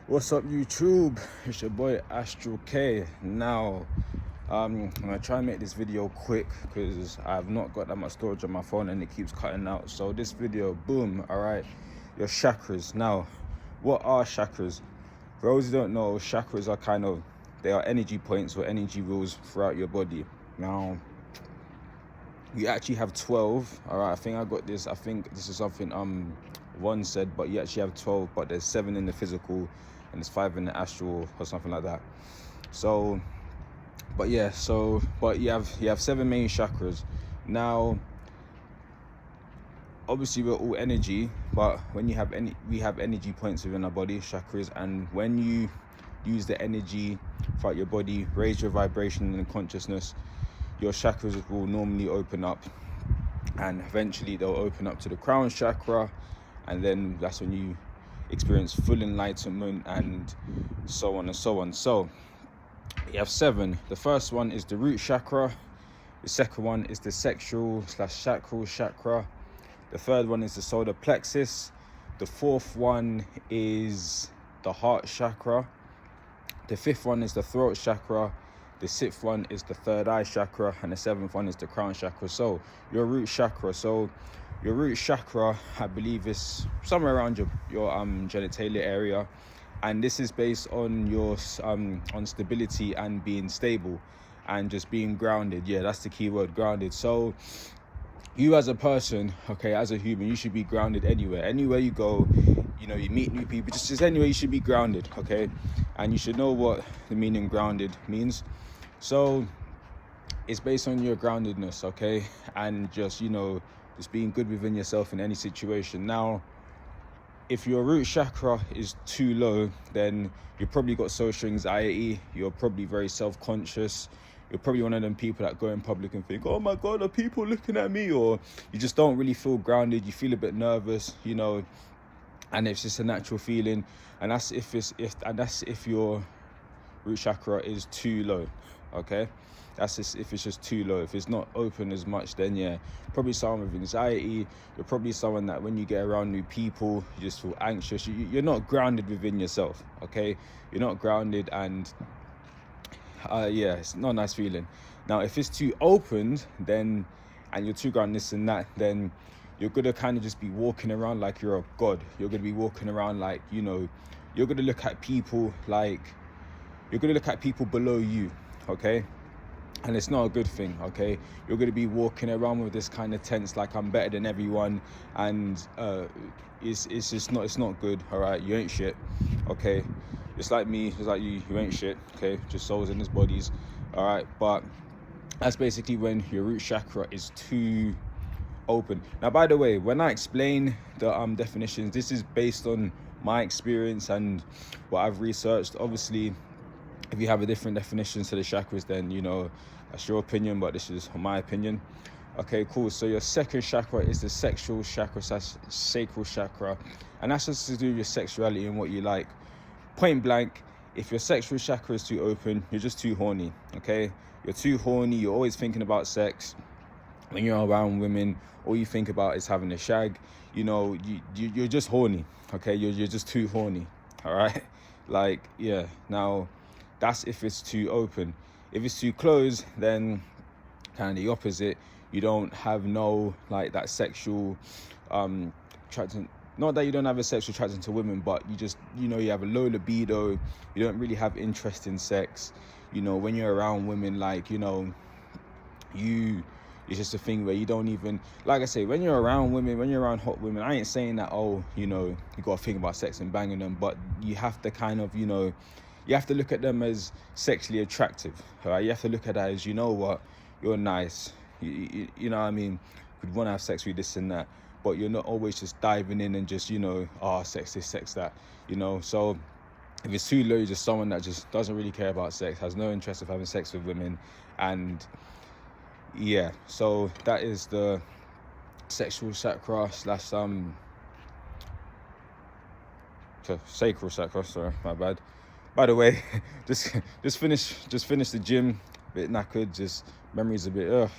What's up, YouTube? It's your boy Astral K. Now, I'm gonna try and make this video quick because I've not got that much storage on my phone and it keeps cutting out. So this video, boom, all right, your chakras. Now, what are chakras? For those who don't know, chakras are they are energy points or energy wheels throughout your body. Now, you actually have 12, all right? I think this is something one said, but you actually have 12, but there's 7 in the physical and there's 5 in the astral or something like that. So but you have 7 main chakras. Now, obviously we're all energy, but we have energy points within our body, chakras, and when you use the energy throughout your body, raise your vibration and consciousness, your chakras will normally open up, and eventually they'll open up to the crown chakra, and then that's when you experience full enlightenment and so on and so on. So you have 7. The first one is the root chakra. The second one is the sexual/sacral chakra. The third one is the solar plexus. The fourth one is the heart chakra. The fifth one is the throat chakra. The sixth one is the third eye chakra, and the seventh one is the crown chakra. So your root chakra. I believe, is somewhere around your genitalia area, and this is based on your on stability and being stable and just being grounded. Yeah, that's the key word, grounded. So you as a person, okay, as a human, you should be grounded anywhere you go. You know, you meet new people, just anywhere, you should be grounded, okay? And you should know what the meaning grounded means. So it's based on your groundedness, okay? And just being good within yourself in any situation. Now, if your root chakra is too low, then you've probably got social anxiety. You're probably very self-conscious. You're probably one of them people that go in public and think, oh my God, are people looking at me? Or you just don't really feel grounded. You feel a bit nervous, and it's just a natural feeling. And that's if your root chakra is too low, okay? That's just if it's just too low. If it's not open as much, then yeah, probably someone with anxiety. You're probably someone that when you get around new people, you just feel anxious. You're not grounded within yourself, okay? You're not grounded, and it's not a nice feeling. Now, if it's too opened, and you're too grounded, this and that, then you're gonna kind of just be walking around like you're a god. You're gonna be walking around like, you're gonna look at people below you, okay? And it's not a good thing, okay? You're going to be walking around with this kind of tense, like I'm better than everyone, and it's not good, all right? You ain't shit, okay? It's like me, it's like you ain't shit, okay? Just souls in his bodies, all right? But that's basically when your root chakra is too open. Now, by the way, when I explain the definitions, this is based on my experience and what I've researched. Obviously, if you have a different definition to the chakras, then that's your opinion, but this is my opinion. Okay, cool. So your second chakra is the sexual chakra / sacral chakra, and that's just to do with your sexuality and what you like. Point blank, if your sexual chakra is too open, you're just too horny, okay? You're too horny, you're always thinking about sex. When you're around women, all you think about is having a shag. You're just horny, okay? You're just too horny, all right? Like, yeah, now that's if it's too open. If it's too closed, then kind of the opposite. You don't have that sexual attraction. Not that you don't have a sexual attraction to women, but you just, you have a low libido. You don't really have interest in sex. When you're around women, it's just a thing where you don't even, like I say, when you're around women, when you're around hot women, I ain't saying that, you got to think about sex and banging them, but you have to kind of, you have to look at them as sexually attractive, all right? You have to look at that as, you're nice. You know what I mean? You'd want to have sex with this and that, but you're not always just diving in and just, sex this, sex that, So if it's too low, you're just someone that just doesn't really care about sex, has no interest of having sex with women, and yeah, so that is the sexual chakra / sacral chakra. Sorry, my bad. By the way, just finished the gym, a bit knackered, just memories a bit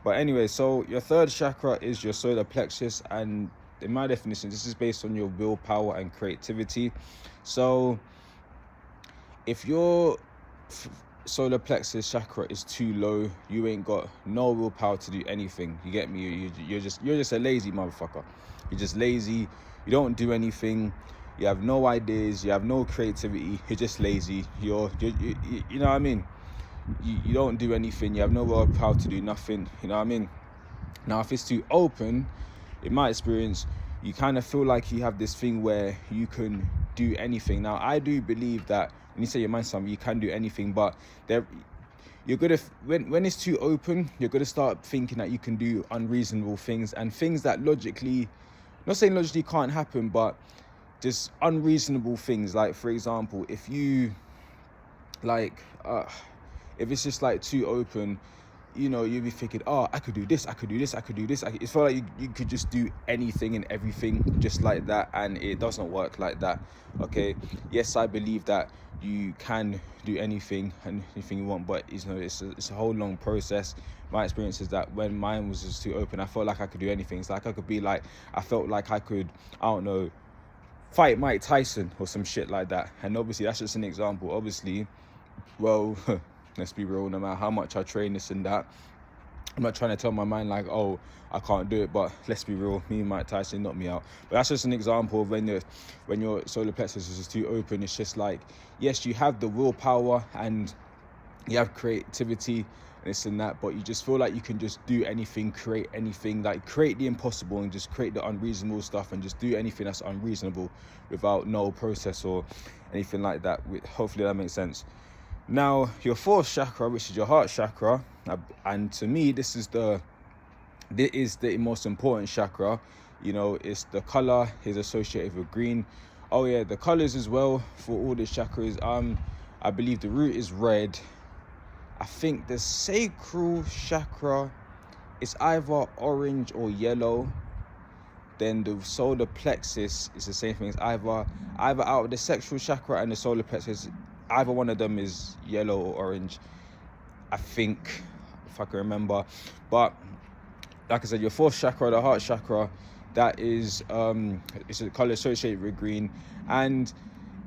But anyway, so your third chakra is your solar plexus, and in my definition, this is based on your willpower and creativity. So if your solar plexus chakra is too low, you ain't got no willpower to do anything. You get me? You're just a lazy motherfucker. You're just lazy. You don't do anything. You have no ideas. You have no creativity. You're just lazy. You know what I mean? You don't do anything. You have no willpower to do nothing. You know what I mean? Now, if it's too open, in my experience, you kind of feel like you have this thing where you can do anything. Now, I do believe that when you say your mind something, you can do anything, but you're gonna, when it's too open, you're gonna start thinking that you can do unreasonable things and things that logically, not saying logically can't happen, but just unreasonable things. Like, for example, if you like, if it's just like too open, you know, you'll be thinking, oh, I could do this, I could do this, I could do this. It's felt like you could just do anything and everything just like that, and it doesn't work like that, okay? Yes, I believe that you can do anything and anything you want, but it's a whole long process. My experience is that when mine was just too open, I felt like I could do anything. It's like I felt like I could, I don't know, fight Mike Tyson or some shit like that. And obviously that's just an example. Obviously, well, let's be real, no matter how much I train this and that, I'm not trying to tell my mind like, oh, I can't do it, but let's be real, me and Mike Tyson knocked me out. But that's just an example of when your solar plexus is too open. It's just like, yes, you have the willpower and you have creativity and this and that, but you just feel like you can just do anything, create anything, like create the impossible and just create the unreasonable stuff and just do anything that's unreasonable without no process or anything like that. Hopefully that makes sense. Now, your fourth chakra, which is your heart chakra, and to me, this is the most important chakra. You know, it's the color is associated with green. Oh yeah, the colors as well for all the chakras. I believe the root is red. I think the sacral chakra is either orange or yellow. Then the solar plexus is the same thing. It's either out of the sexual chakra and the solar plexus, either one of them is yellow or orange, I think, if I can remember. But like I said, your fourth chakra, the heart chakra, that is it's a color associated with green, and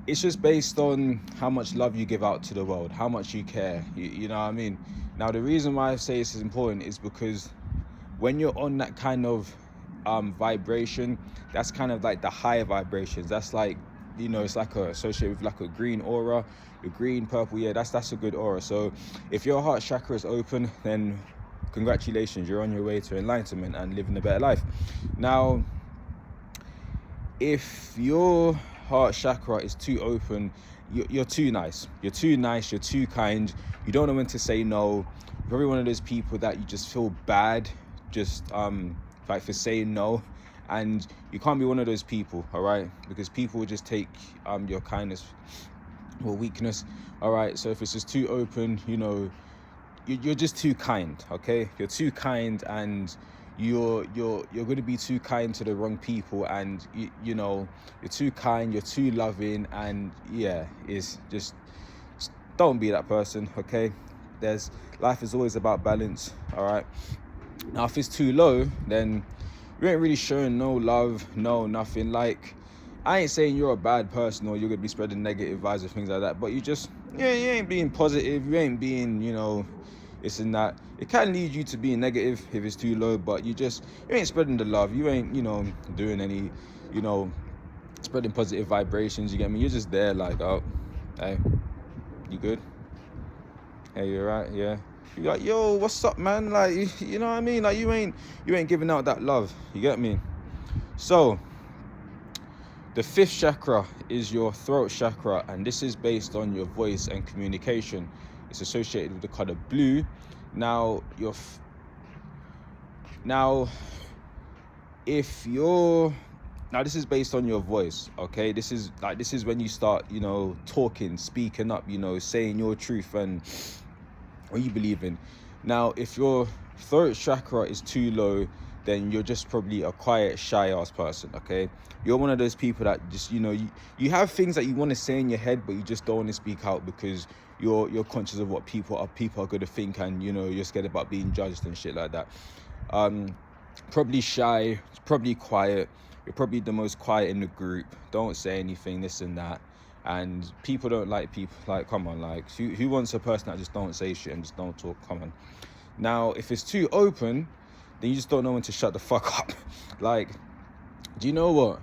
it's just based on how much love you give out to the world, how much you care. You know what I mean? Now, the reason why I say this is important is because when you're on that kind of vibration, that's kind of like the higher vibrations. That's like, you know, it's like associated with like a green aura, a green, purple. Yeah, that's a good aura. So if your heart chakra is open, then congratulations, you're on your way to enlightenment and living a better life. Now, if your heart chakra is too open, you're too nice. You're too kind. You don't know when to say no. You're probably one of those people that you just feel bad just like for saying no. And you can't be one of those people, all right? Because people will just take your kindness or weakness, all right? So if it's just too open, you know, you're just too kind, okay? You're too kind, and you're going to be too kind to the wrong people, and you know, you're too kind, you're too loving, and yeah, it's just don't be that person, okay? Life is always about balance, all right? Now, if it's too low, then you ain't really showing no love, no nothing. Like, I ain't saying you're a bad person or you're gonna be spreading negative vibes or things like that, but you ain't being positive, you ain't being, you know, this and that. It can lead you to being negative if it's too low, but you ain't spreading the love, you ain't, you know, doing any, you know, spreading positive vibrations, you get me? You're just there like, oh, hey, you good? Hey, you alright? Yeah. You're like, yo, what's up, man? Like, you know what I mean? Like, you ain't giving out that love, you get me? So the fifth chakra is your throat chakra, and this is based on your voice and communication. It's associated with the color blue. Now, this is based on your voice, okay? This is when you start, you know, talking, speaking up, you know, saying your truth and what you believe in. Now, if your throat chakra is too low, then you're just probably a quiet, shy ass person, okay? You're one of those people that just, you know, you have things that you want to say in your head, but you just don't want to speak out because you're conscious of what people are going to think, and, you know, you're scared about being judged and shit like that. Probably shy, probably quiet. You're probably the most quiet in the group. Don't say anything, this and that. and people don't like people. Like, come on, like, who wants a person that just don't say shit and just don't talk? Come on. Now, if it's too open, then you just don't know when to shut the fuck up. Like, do you know what?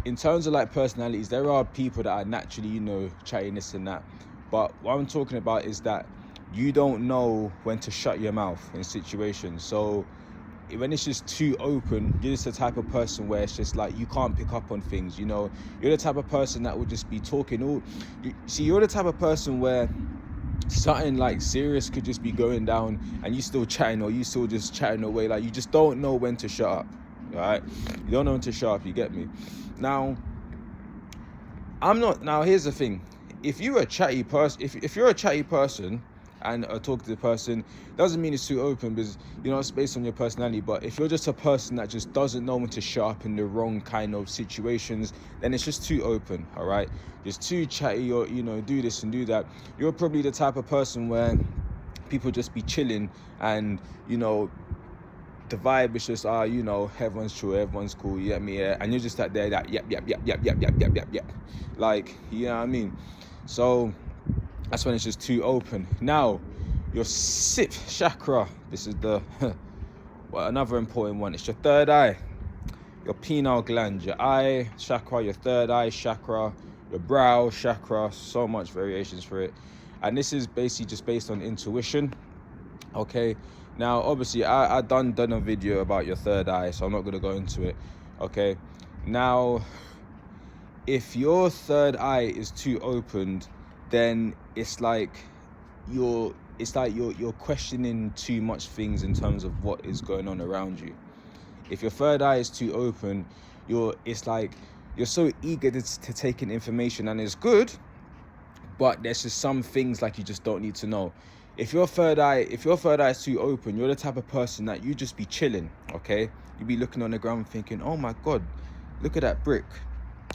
In terms of like personalities, there are people that are naturally, you know, chatting this and that. But what I'm talking about is that you don't know when to shut your mouth in situations. So when it's just too open, you're just the type of person where it's just like you can't pick up on things, you know. You're the type of person that will just be talking all. You're the type of person where something like serious could just be going down and you still chatting, or you still just chatting away. Like, you just don't know when to shut up, right? You don't know when to shut up, you get me? Now, here's the thing. If you're a chatty person, if you're a chatty person and a talkative person, doesn't mean it's too open, because, you know, it's based on your personality. But if you're just a person that just doesn't know when to shut up in the wrong kind of situations, then it's just too open, all right? Just too chatty, or, you know, do this and do that. You're probably the type of person where people just be chilling and, you know, the vibe is just, you know, everyone's chill, everyone's cool, you get me? Yeah? And you're just out there that yep. Like, you know what I mean? So that's when it's just too open. Now, your sixth chakra, this is the another important one. It's your third eye, your pineal gland, your eye chakra, your third eye chakra, your brow chakra. So much variations for it, and this is basically just based on intuition. Okay, now obviously I done a video about your third eye, so I'm not gonna go into it. Okay, now if your third eye is too opened, then it's like you're questioning too much things in terms of what is going on around you. If your third eye is too open, it's like you're so eager to take in information, and it's good, but there's just some things like you just don't need to know. If your third eye is too open, you're the type of person that you just be chilling, okay? You be looking on the ground thinking, oh my God, look at that brick,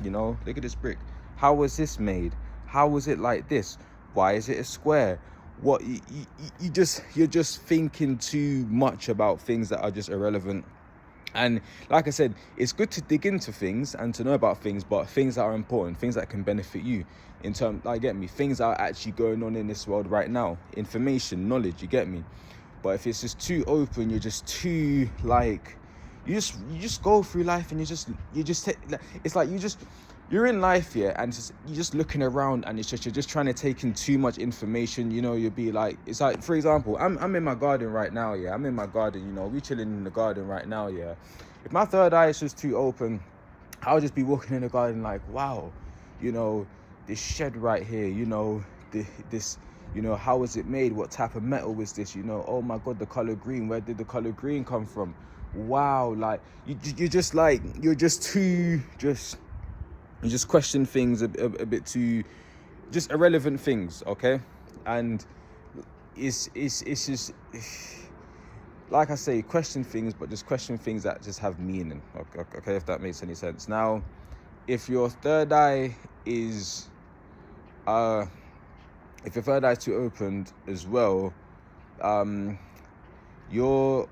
you know, look at this brick. How was this made? How was it like this? Why is it a square? What you're just thinking too much about things that are just irrelevant. And like I said, it's good to dig into things and to know about things, but things that are important, things that can benefit you in terms, like, get me, things that are actually going on in this world right now, information, knowledge, you get me? But if it's just too open, you're just too, like, you just go through life and you're in life, yeah, and you're just looking around, and you're just trying to take in too much information, you know. You'll be like, it's like, for example, I'm in my garden right now, yeah. I'm in my garden, you know, we chilling in the garden right now, yeah. If my third eye is just too open, I'll just be walking in the garden like, wow, you know, this shed right here, you know, this, you know, how was it made? What type of metal was this? You know, oh my God, the color green, where did the color green come from? Wow, like, you just question things a bit too, just irrelevant things, okay? And it's just, like I say, question things, but just question things that just have meaning, okay, if that makes any sense. Now, if your third eye is too opened as well, you're,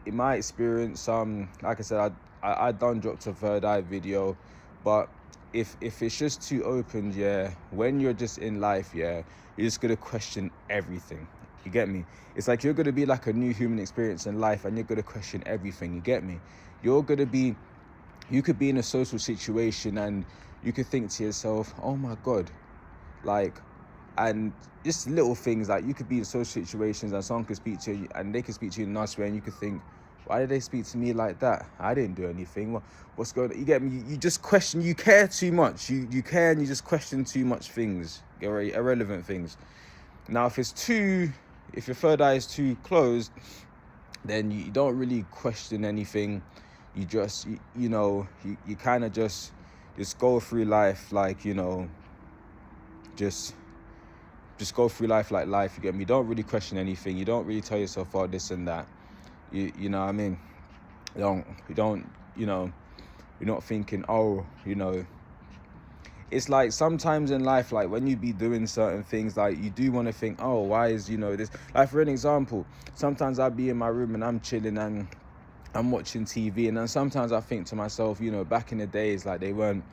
in my experience, like I said, I done dropped a third eye video, but if it's just too open, yeah, when you're just in life, yeah, you're just gonna question everything, you get me? It's like you're gonna be like a new human experience in life, and you're gonna question everything, you get me? You could be in a social situation and you could think to yourself, oh my God, like, and just little things, like you could be in social situations and someone could speak to you and they could speak to you in a nice way, and you could think, why did they speak to me like that? I didn't do anything. What's going on? You get me? You just question, you care too much. You care, and you just question too much things, irrelevant things. Now, if your third eye is too closed, then you don't really question anything. You just, you kind of just go through life like, just go through life like life, you get me? You don't really question anything. You don't really tell yourself, oh, this and that. You know what I mean? You're not thinking, oh, it's like sometimes in life, like when you be doing certain things, like you do want to think, oh, why is, this? Like, for an example, sometimes I'll be in my room and I'm chilling and I'm watching TV, and then sometimes I think to myself, back in the days, like they weren't,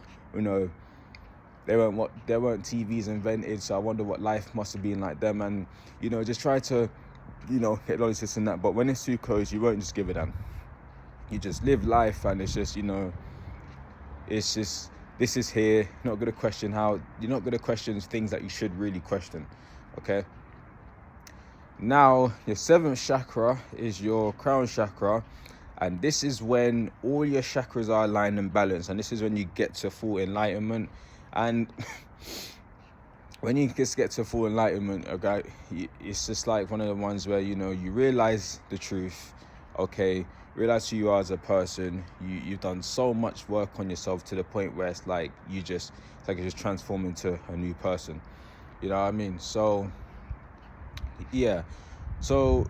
there weren't TVs invented, so I wonder what life must have been like them. And just try to acknowledge this and that. But when it's too close, you won't just give a damn. You just live life, and it's just it's just, this is here. You're not going to question things that you should really question. Okay. Now, your 7th chakra is your crown chakra, and this is when all your chakras are aligned and balanced, and this is when you get to full enlightenment. And when you just get to full enlightenment, okay, it's just like one of the ones where you realize the truth, okay, realize who you are as a person. You've done so much work on yourself to the point where it's like you just transform into a new person. You know what I mean? So yeah, so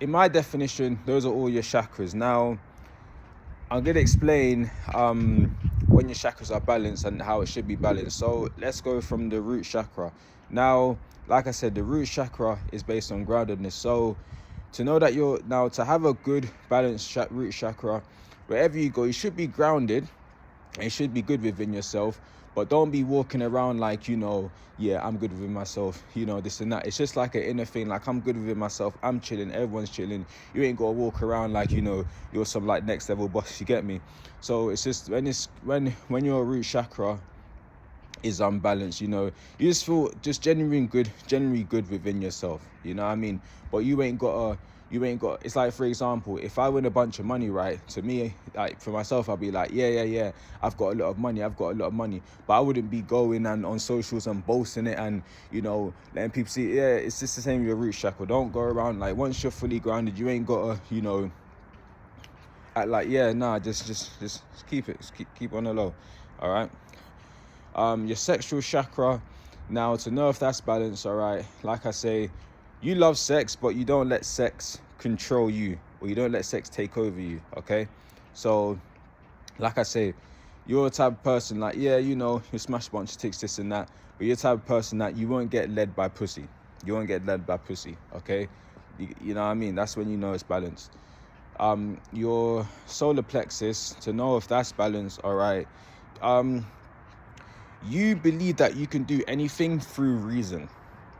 in my definition, those are all your chakras. Now I'm going to explain when your chakras are balanced and how it should be balanced. So let's go from the root chakra. Now, like I said, the root chakra is based on groundedness. So to know that to have a good balanced root chakra, wherever you go, you should be grounded and you should be good within yourself. But don't be walking around like, yeah, I'm good within myself, this and that. It's just like an inner thing, like I'm good within myself, I'm chilling, everyone's chilling. You ain't got to walk around like, you're some like next level boss, you get me? So it's just when your root chakra is unbalanced, you just feel just genuinely good within yourself, you know what I mean? But you ain't got, it's like, for example, if I win a bunch of money, right, to me, like for myself, I'll be like, yeah, I've got a lot of money, but I wouldn't be going and on socials and boasting it and, letting people see, yeah, it's just the same with your root chakra. Don't go around, like, once you're fully grounded, you ain't got to, act like, yeah, nah, just keep it, keep on the low, all right? Your sexual chakra, now to know if that's balanced, all right, like I say, you love sex, but you don't let sex control you, or you don't let sex take over you, okay? So, like I say, you're the type of person like, yeah, you smash a bunch of ticks, this and that, but you're the type of person that you won't get led by pussy. You won't get led by pussy, okay? You know what I mean? That's when you know it's balanced. Your solar plexus, to know if that's balanced, all right, you believe that you can do anything through reason.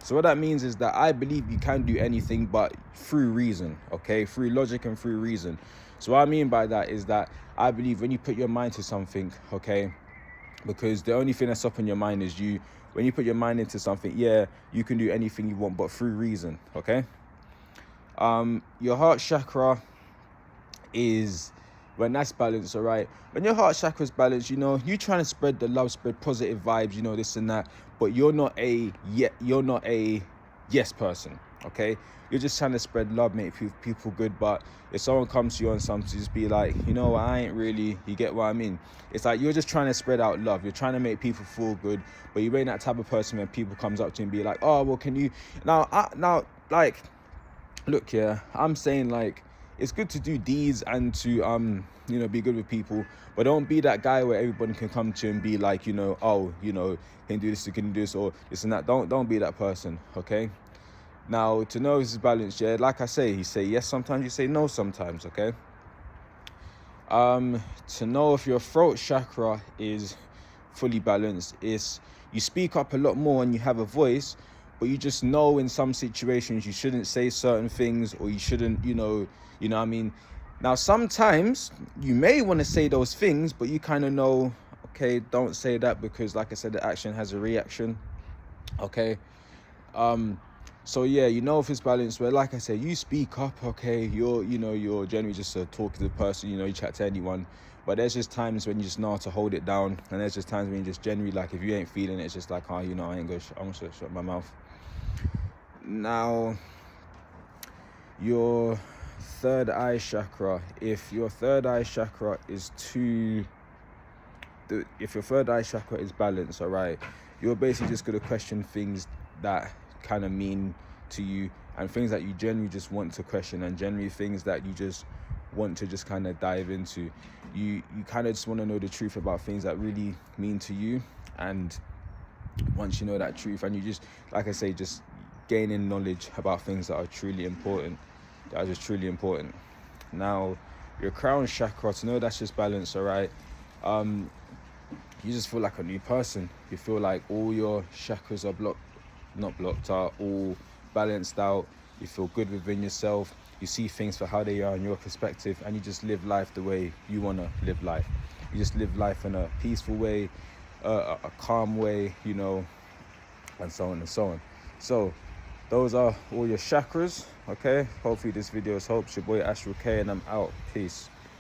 So what that means is that I believe you can do anything, but through reason, okay? Through logic and through reason. So what I mean by that is that I believe when you put your mind to something, okay, because the only thing that's up in your mind is you. When you put your mind into something, yeah, you can do anything you want, but through reason, okay? Your heart chakra is when that's balanced, all right? When your heart chakra is balanced, you trying to spread the love, spread positive vibes, this and that, but you're not a yes person, okay? You're just trying to spread love, make people good. But if someone comes to you on something, just be like, I ain't really, you get what I mean? It's like you're just trying to spread out love. You're trying to make people feel good, but you ain't that type of person when people comes up to you and be like, oh, well, can you now like, look, yeah, I'm saying, like, it's good to do deeds and to be good with people, but don't be that guy where everybody can come to you and be like, oh, can do this, you can do this, or this and that. Don't be that person, okay? Now, to know this is balanced, yeah, like I say, you say yes sometimes, you say no sometimes, okay? To know if your throat chakra is fully balanced, is you speak up a lot more and you have a voice, but you just know in some situations you shouldn't say certain things, or you shouldn't, you know what I mean? Now, sometimes you may want to say those things, but you kind of know, okay, don't say that, because like I said, the action has a reaction, okay? So yeah, if it's balanced, where, like I said, you speak up, okay, you're generally just a talkative person, you chat to anyone, but there's just times when you just know how to hold it down, and there's just times when you just generally, like, if you ain't feeling it, it's just like, oh, I ain't gonna, I'm gonna shut my mouth. Now, your third eye chakra, if your third eye chakra is balanced, all right, you're basically just going to question things that kind of mean to you, and things that you generally just want to question, and generally things that you just want to just kind of dive into. You kind of just want to know the truth about things that really mean to you, and once you know that truth, and you just, like I say, just gaining knowledge about things that are truly important, Now, your crown chakra, to know that's just balance, all right, you just feel like a new person. You feel like all your chakras are not blocked, are all balanced out. You feel good within yourself. You see things for how they are in your perspective, and you just live life the way you want to live life. You just live life in a peaceful way, a calm way, you know, and so on and so on. So those are all your chakras, okay? Hopefully this video has helped. Your boy Astral K, and I'm out. Peace.